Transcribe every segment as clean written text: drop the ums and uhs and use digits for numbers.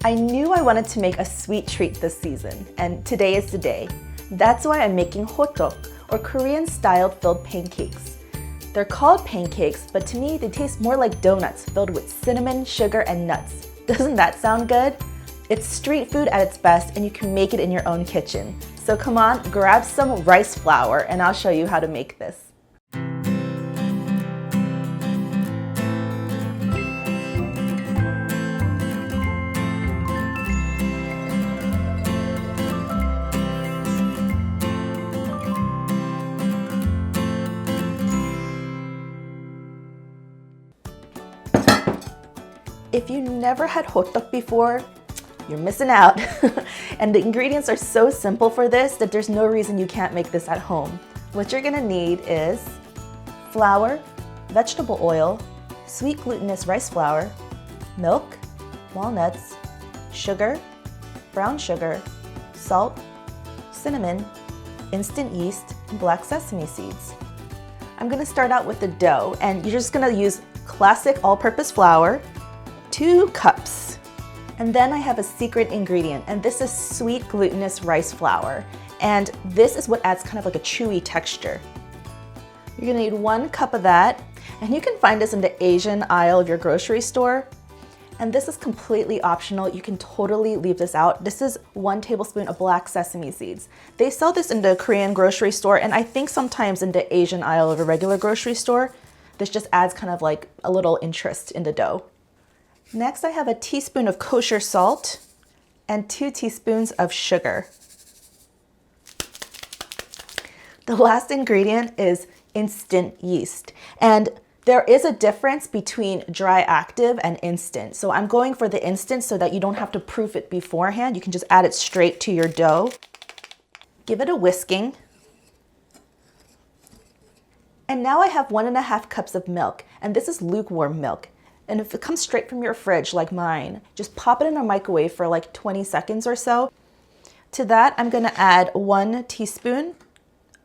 I knew I wanted to make a sweet treat this season, and today is the day. That's why I'm making Hodduk, or Korean-styled filled pancakes. They're called pancakes, but to me they taste more like donuts filled with cinnamon, sugar, and nuts. Doesn't that sound good? It's street food at its best, and you can make it in your own kitchen. So come on, grab some rice flour, and I'll show you how to make this. If you never had Hodduk before, you're missing out. And the ingredients are so simple for this that there's no reason you can't make this at home. What you're gonna need is flour, vegetable oil, sweet glutinous rice flour, milk, walnuts, sugar, brown sugar, salt, cinnamon, instant yeast, and black sesame seeds. I'm gonna start out with the dough, and you're just gonna use classic all-purpose flour, 2 cups. And then I have a secret ingredient, and this is sweet glutinous rice flour. And this is what adds kind of like a chewy texture. You're gonna need 1 cup of that, and you can find this in the Asian aisle of your grocery store. And this is completely optional. You can totally leave this out. This is 1 tablespoon of black sesame seeds. They sell this in the Korean grocery store, and I think sometimes in the Asian aisle of a regular grocery store. This just adds kind of like a little interest in the dough. Next, I have a teaspoon of kosher salt and 2 teaspoons of sugar. The last ingredient is instant yeast. And there is a difference between dry active and instant. So I'm going for the instant so that you don't have to proof it beforehand. You can just add it straight to your dough. Give it a whisking. And now I have 1.5 cups of milk, and this is lukewarm milk. And if it comes straight from your fridge like mine, just pop it in a microwave for like 20 seconds or so. To that, I'm gonna add 1 teaspoon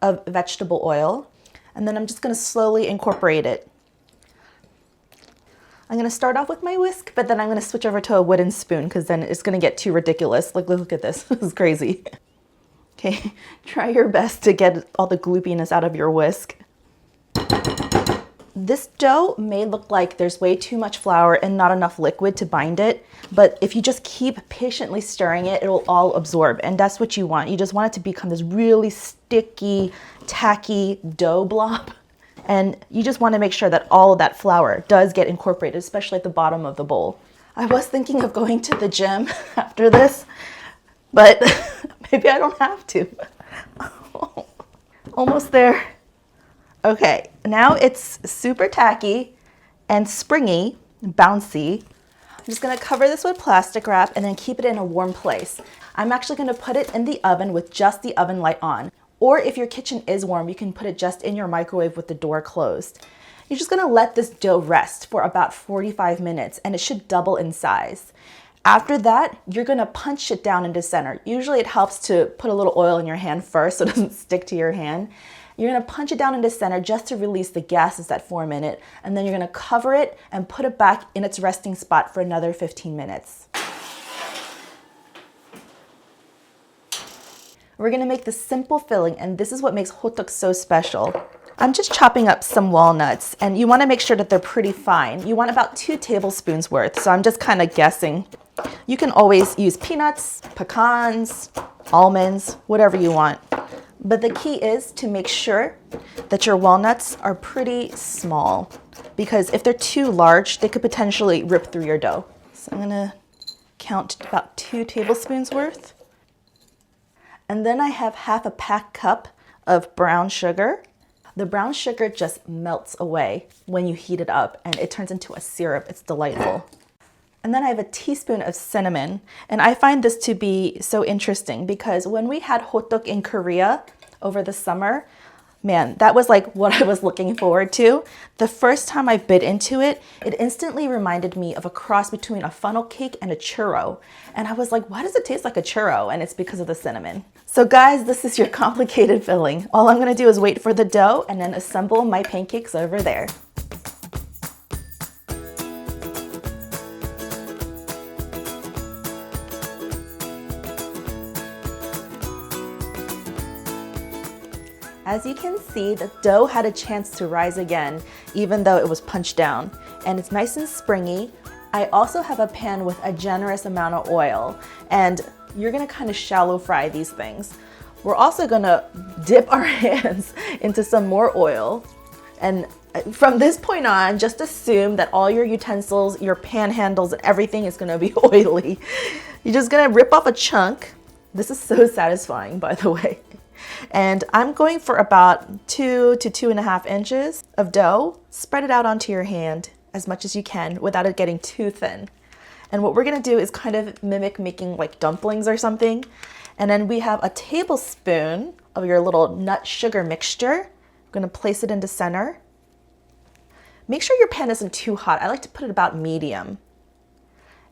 of vegetable oil, and then I'm just gonna slowly incorporate it. I'm gonna start off with my whisk, but then I'm gonna switch over to a wooden spoon because then it's gonna get too ridiculous. Like, look at this, this is crazy. Okay, try your best to get all the gloopiness out of your whisk. This dough may look like there's way too much flour and not enough liquid to bind it, but if you just keep patiently stirring it, it'll all absorb, and that's what you want. You just want it to become this really sticky, tacky dough blob, and you just want to make sure that all of that flour does get incorporated, especially at the bottom of the bowl. I was thinking of going to the gym after this, but maybe I don't have to. Almost there. Okay, now it's super tacky and springy, bouncy. I'm just gonna cover this with plastic wrap and then keep it in a warm place. I'm actually gonna put it in the oven with just the oven light on. Or if your kitchen is warm, you can put it just in your microwave with the door closed. You're just gonna let this dough rest for about 45 minutes, and it should double in size. After that, you're gonna punch it down into center. Usually it helps to put a little oil in your hand first so it doesn't stick to your hand. You're gonna punch it down into center just to release the gases that form in it, and then you're gonna cover it and put it back in its resting spot for another 15 minutes. We're gonna make this simple filling, and this is what makes Hodduk so special. I'm just chopping up some walnuts, and you wanna make sure that they're pretty fine. You want about 2 tablespoons worth, so I'm just kinda guessing. You can always use peanuts, pecans, almonds, whatever you want. But the key is to make sure that your walnuts are pretty small, because if they're too large, they could potentially rip through your dough. So I'm gonna count about 2 tablespoons worth. And then I have half a packed cup of brown sugar. The brown sugar just melts away when you heat it up, and it turns into a syrup. It's delightful. And then I have a teaspoon of cinnamon. And I find this to be so interesting because when we had Hodduk in Korea over the summer, man, that was like what I was looking forward to. The first time I bit into it, it instantly reminded me of a cross between a funnel cake and a churro. And I was like, why does it taste like a churro? And it's because of the cinnamon. So guys, this is your complicated filling. All I'm gonna do is wait for the dough and then assemble my pancakes over there. As you can see, the dough had a chance to rise again, even though it was punched down. And it's nice and springy. I also have a pan with a generous amount of oil, and you're gonna kind of shallow fry these things. We're also gonna dip our hands into some more oil. And from this point on, just assume that all your utensils, your pan handles, and everything is gonna be oily. You're just gonna rip off a chunk. This is so satisfying, by the way. And I'm going for about 2 to 2.5 inches of dough. Spread it out onto your hand as much as you can without it getting too thin. And what we're gonna do is kind of mimic making like dumplings or something. And then we have a tablespoon of your little nut sugar mixture. I'm gonna place it into center. Make sure your pan isn't too hot. I like to put it about medium.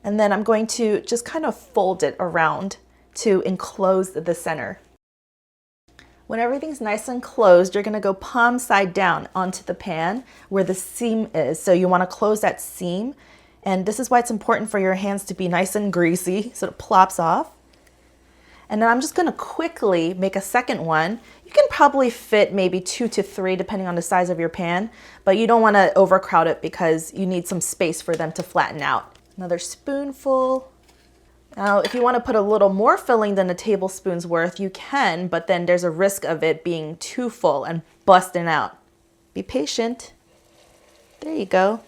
And then I'm going to just kind of fold it around to enclose the center. When everything's nice and closed, you're gonna go palm side down onto the pan where the seam is. So you wanna close that seam. And this is why it's important for your hands to be nice and greasy so it plops off. And then I'm just gonna quickly make a second one. You can probably fit maybe 2 to 3 depending on the size of your pan, but you don't wanna overcrowd it because you need some space for them to flatten out. Another spoonful. Now, if you wanna put a little more filling than a tablespoon's worth, you can, but then there's a risk of it being too full and busting out. Be patient. There you go.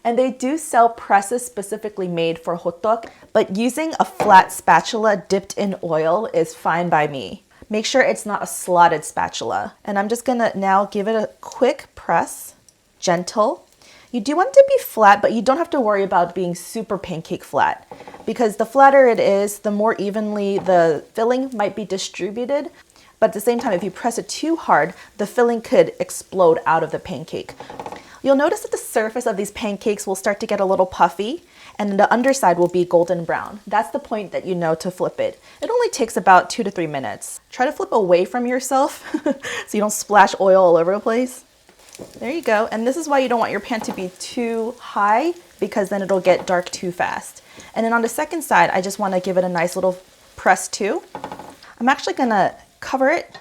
And they do sell presses specifically made for hodduk, but using a flat spatula dipped in oil is fine by me. Make sure it's not a slotted spatula. And I'm just gonna now give it a quick press, gentle. You do want it to be flat, but you don't have to worry about being super pancake flat, because the flatter it is, the more evenly the filling might be distributed. But at the same time, if you press it too hard, the filling could explode out of the pancake. You'll notice that the surface of these pancakes will start to get a little puffy, and the underside will be golden brown. That's the point that you know to flip it. It only takes about 2 to 3 minutes. Try to flip away from yourself so you don't splash oil all over the place. There you go. And this is why you don't want your pan to be too high, because then it'll get dark too fast. And then on the second side, I just want to give it a nice little press too. I'm actually gonna cover it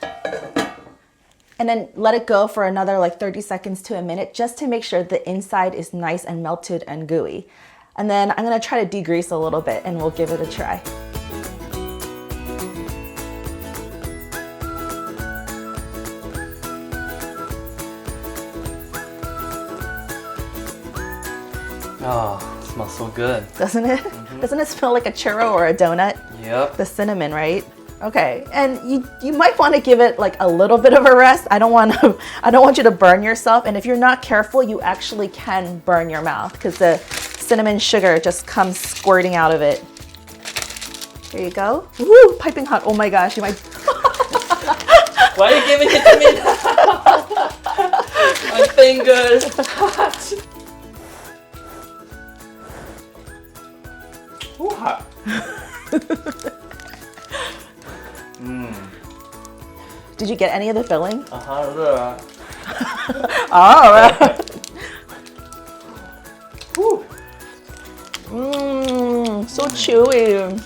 and then let it go for another like 30 seconds to a minute just to make sure the inside is nice and melted and gooey. And then I'm gonna try to degrease a little bit and we'll give it a try. Oh, it smells so good. Doesn't it? Mm-hmm. Doesn't it smell like a churro or a donut? Yep. The cinnamon, right? Okay, and you might want to give it like a little bit of a rest. I don't want you to burn yourself, and if you're not careful, you actually can burn your mouth because the cinnamon sugar just comes squirting out of it. There you go. Woo, piping hot. Oh my gosh, you might. Why are you giving it to me now? My fingers hot. Ooh, hot. Did you get any of the filling? Uh-huh. All right. So chewy.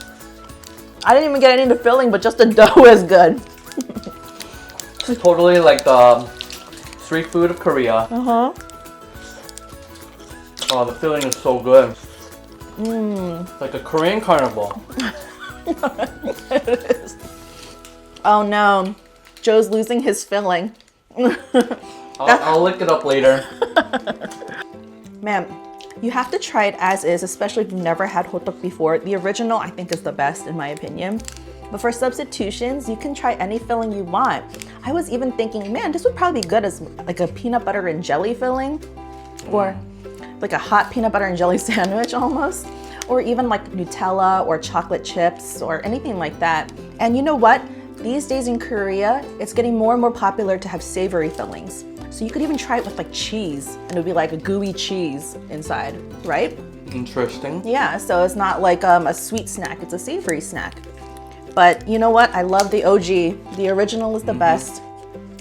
I didn't even get any of the filling, but just the dough is good. It's totally like the street food of Korea. Uh-huh. Oh, the filling is so good. Like a Korean carnival. It is. Oh no, Joe's losing his filling. I'll lick it up later. Man, you have to try it as is, especially if you've never had hodduk before. The original, I think, is the best in my opinion. But for substitutions, you can try any filling you want. I was even thinking, man, this would probably be good as like a peanut butter and jelly filling, or like a hot peanut butter and jelly sandwich almost, or even like Nutella or chocolate chips or anything like that. And you know what? These days in Korea, it's getting more and more popular to have savory fillings. So you could even try it with like cheese, and it would be like a gooey cheese inside, right? Interesting. Yeah, so it's not like a sweet snack, it's a savory snack. But you know what? I love the OG. The original is the best.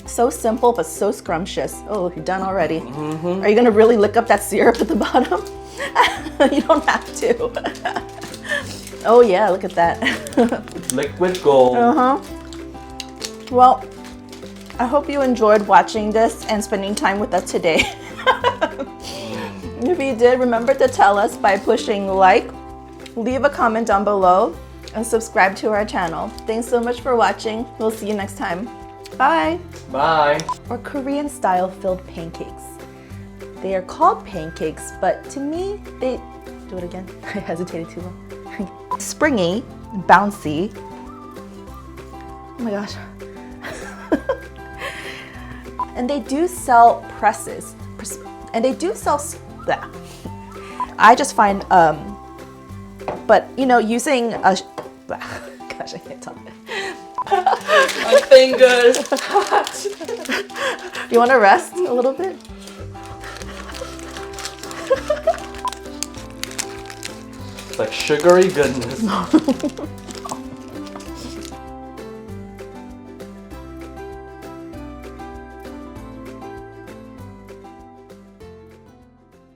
So simple, but so scrumptious. Oh, you're done already. Are you gonna really lick up that syrup at the bottom? You don't have to. Oh yeah, look at that. Liquid gold. Well, I hope you enjoyed watching this and spending time with us today. If you did, remember to tell us by pushing like, leave a comment down below, and subscribe to our channel. Thanks so much for watching. We'll see you next time. Bye. Bye. Or Korean style filled pancakes. They are called pancakes, but to me, they, do it again. I hesitated too long. Springy, bouncy. Oh my gosh. And they do sell presses. And they do sell, blah. I just find, but you know, using a, gosh, I can't talk. My fingers. You want to rest a little bit? It's like sugary goodness.